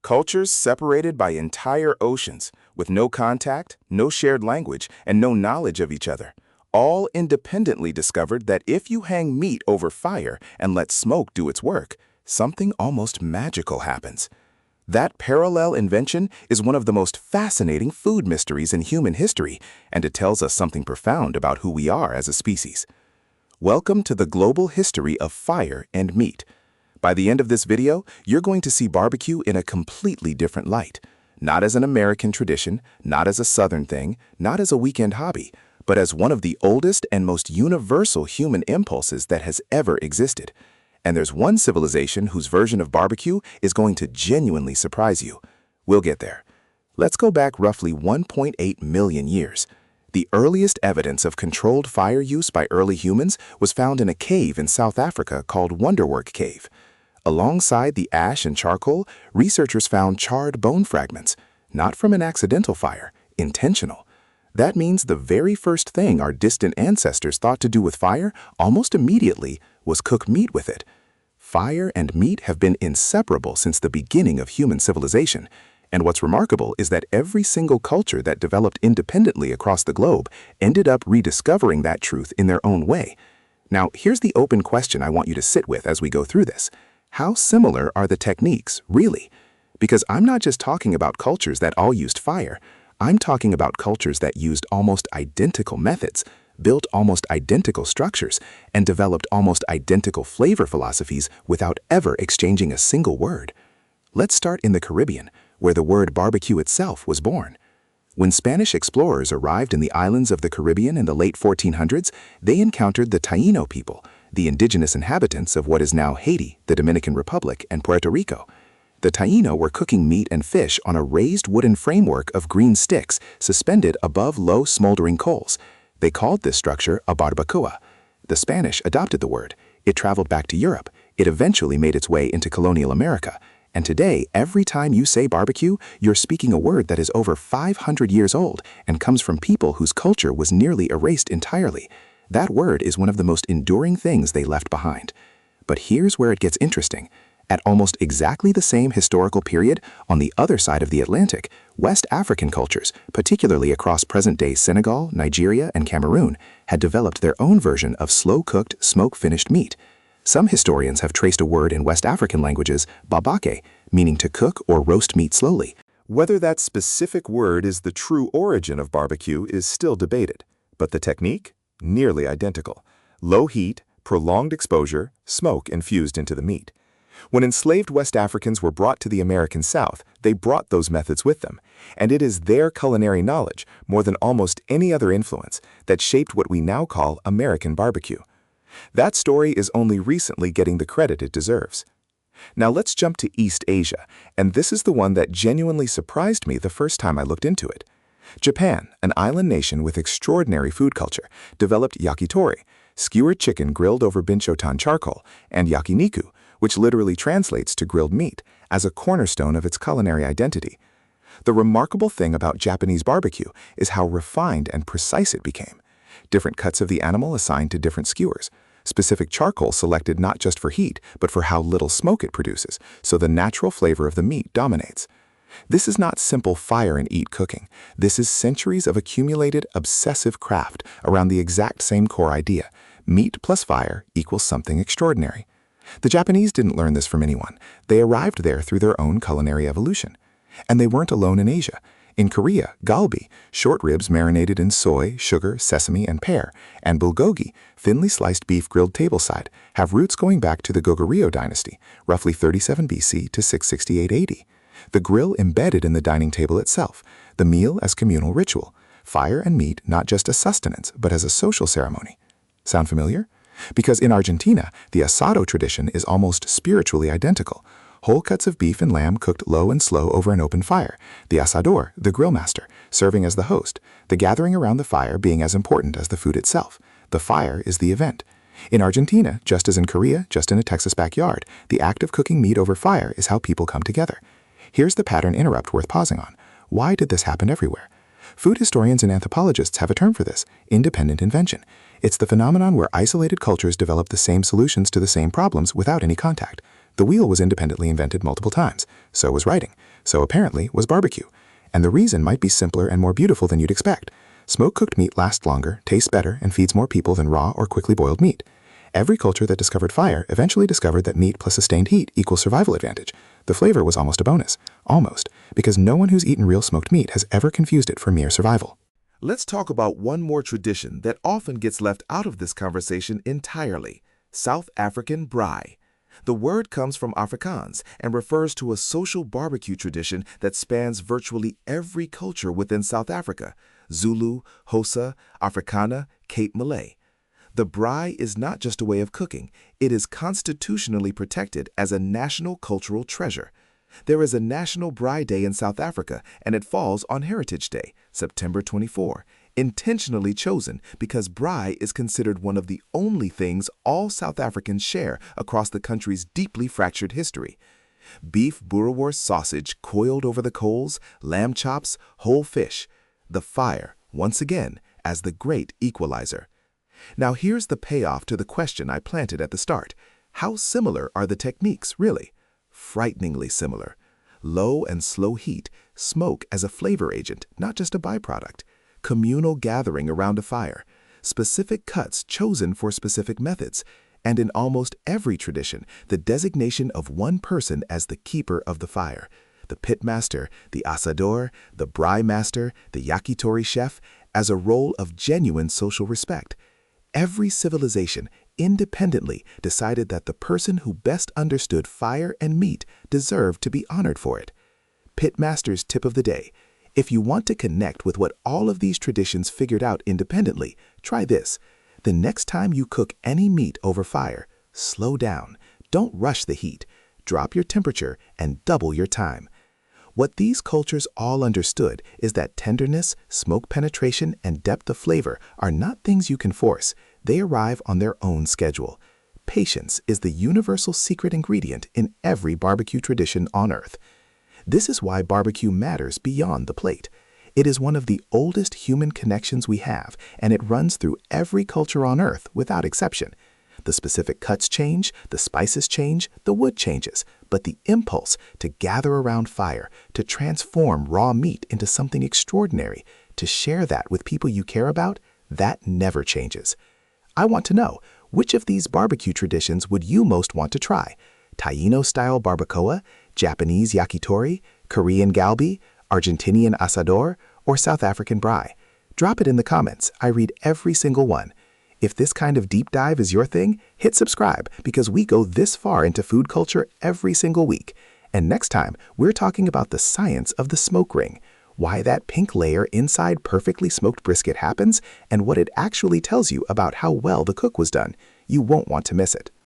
Cultures separated by entire oceans, with no contact, no shared language, and no knowledge of each other, all independently discovered that if you hang meat over fire and let smoke do its work, something almost magical happens. That parallel invention is one of the most fascinating food mysteries in human history, and it tells us something profound about who we are as a species. Welcome to the global history of fire and meat. By the end of this video, you're going to see barbecue in a completely different light. Not as an American tradition, not as a Southern thing, not as a weekend hobby, but as one of the oldest and most universal human impulses that has ever existed. And there's one civilization whose version of barbecue is going to genuinely surprise you. We'll get there. Let's go back roughly 1.8 million years. The earliest evidence of controlled fire use by early humans was found in a cave in South Africa called Wonderwork Cave. Alongside the ash and charcoal, researchers found charred bone fragments, not from an accidental fire, intentional. That means the very first thing our distant ancestors thought to do with fire, almost immediately, was cook meat with it. Fire and meat have been inseparable since the beginning of human civilization. And what's remarkable is that every single culture that developed independently across the globe ended up rediscovering that truth in their own way. Now, here's the open question I want you to sit with as we go through this. How similar are the techniques, really? Because I'm not just talking about cultures that all used fire. I'm talking about cultures that used almost identical methods, built almost identical structures, and developed almost identical flavor philosophies without ever exchanging a single word. Let's start in the Caribbean, where the word barbecue itself was born. When Spanish explorers arrived in the islands of the Caribbean in the late 1400s, they encountered the Taino people, the indigenous inhabitants of what is now Haiti, the Dominican Republic, and Puerto Rico. The Taino were cooking meat and fish on a raised wooden framework of green sticks suspended above low smoldering coals. They called this structure a barbacoa. The Spanish adopted the word. It traveled back to Europe. It eventually made its way into colonial America. And today, every time you say barbecue, you're speaking a word that is over 500 years old and comes from people whose culture was nearly erased entirely. That word is one of the most enduring things they left behind. But here's where it gets interesting. At almost exactly the same historical period, on the other side of the Atlantic, West African cultures, particularly across present-day Senegal, Nigeria, and Cameroon, had developed their own version of slow-cooked, smoke-finished meat. Some historians have traced a word in West African languages, babake, meaning to cook or roast meat slowly. Whether that specific word is the true origin of barbecue is still debated, but the technique? Nearly identical. Low heat, prolonged exposure, smoke infused into the meat. When enslaved West Africans were brought to the American South, they brought those methods with them, and it is their culinary knowledge, more than almost any other influence, that shaped what we now call American barbecue. That story is only recently getting the credit it deserves. Now let's jump to East Asia, and this is the one that genuinely surprised me the first time I looked into it. Japan, an island nation with extraordinary food culture, developed yakitori, skewered chicken grilled over binchotan charcoal, and yakiniku, which literally translates to grilled meat, as a cornerstone of its culinary identity. The remarkable thing about Japanese barbecue is how refined and precise it became. Different cuts of the animal assigned to different skewers. Specific charcoal selected not just for heat, but for how little smoke it produces, so the natural flavor of the meat dominates. This is not simple fire and eat cooking. This is centuries of accumulated obsessive craft around the exact same core idea. Meat plus fire equals something extraordinary. The Japanese didn't learn this from anyone. They arrived there through their own culinary evolution. And they weren't alone in Asia. In Korea, galbi, short ribs marinated in soy, sugar, sesame, and pear, and bulgogi, thinly sliced beef grilled tableside, have roots going back to the Goguryeo dynasty, roughly 37 BC to 668 AD. The grill embedded in the dining table itself, the meal as communal ritual, fire and meat not just as sustenance, but as a social ceremony. Sound familiar? Because in Argentina, the asado tradition is almost spiritually identical. Whole cuts of beef and lamb cooked low and slow over an open fire, the asador, the grill master, serving as the host, the gathering around the fire being as important as the food itself. The fire is the event. In Argentina, just as in Korea, just in a Texas backyard, the act of cooking meat over fire is how people come together. Here's the pattern interrupt worth pausing on. Why did this happen everywhere? Food historians and anthropologists have a term for this: independent invention. It's the phenomenon where isolated cultures develop the same solutions to the same problems without any contact. The wheel was independently invented multiple times. So was writing. So apparently was barbecue. And the reason might be simpler and more beautiful than you'd expect. Smoke-cooked meat lasts longer, tastes better, and feeds more people than raw or quickly boiled meat. Every culture that discovered fire eventually discovered that meat plus sustained heat equals survival advantage. The flavor was almost a bonus. Almost. Because no one who's eaten real smoked meat has ever confused it for mere survival. Let's talk about one more tradition that often gets left out of this conversation entirely: South African braai. The word comes from Afrikaans and refers to a social barbecue tradition that spans virtually every culture within South Africa: Zulu, Xhosa, Afrikaner, Cape Malay. The braai is not just a way of cooking, it is constitutionally protected as a national cultural treasure. There is a National Braai Day in South Africa, and it falls on Heritage Day, September 24, intentionally chosen because braai is considered one of the only things all South Africans share across the country's deeply fractured history. Beef boerewors sausage coiled over the coals, lamb chops, whole fish. The fire, once again, as the great equalizer. Now here's the payoff to the question I planted at the start. How similar are the techniques, really? Frighteningly similar. Low and slow heat, smoke as a flavor agent, not just a byproduct. Communal gathering around a fire. Specific cuts chosen for specific methods. And in almost every tradition, the designation of one person as the keeper of the fire. The pitmaster, the asador, the braai master, the yakitori chef, as a role of genuine social respect. Every civilization independently decided that the person who best understood fire and meat deserved to be honored for it. Pitmaster's tip of the day: if you want to connect with what all of these traditions figured out independently, try this. The next time you cook any meat over fire, slow down. Don't rush the heat. Drop your temperature and double your time. What these cultures all understood is that tenderness, smoke penetration, and depth of flavor are not things you can force. They arrive on their own schedule. Patience is the universal secret ingredient in every barbecue tradition on Earth. This is why barbecue matters beyond the plate. It is one of the oldest human connections we have, and it runs through every culture on Earth without exception. The specific cuts change, the spices change, the wood changes, but the impulse to gather around fire, to transform raw meat into something extraordinary, to share that with people you care about, that never changes. I want to know, which of these barbecue traditions would you most want to try? Taino-style barbacoa, Japanese yakitori, Korean galbi, Argentinian asador, or South African braai? Drop it in the comments. I read every single one. If this kind of deep dive is your thing, hit subscribe because we go this far into food culture every single week. And next time, we're talking about the science of the smoke ring, why that pink layer inside perfectly smoked brisket happens, and what it actually tells you about how well the cook was done. You won't want to miss it.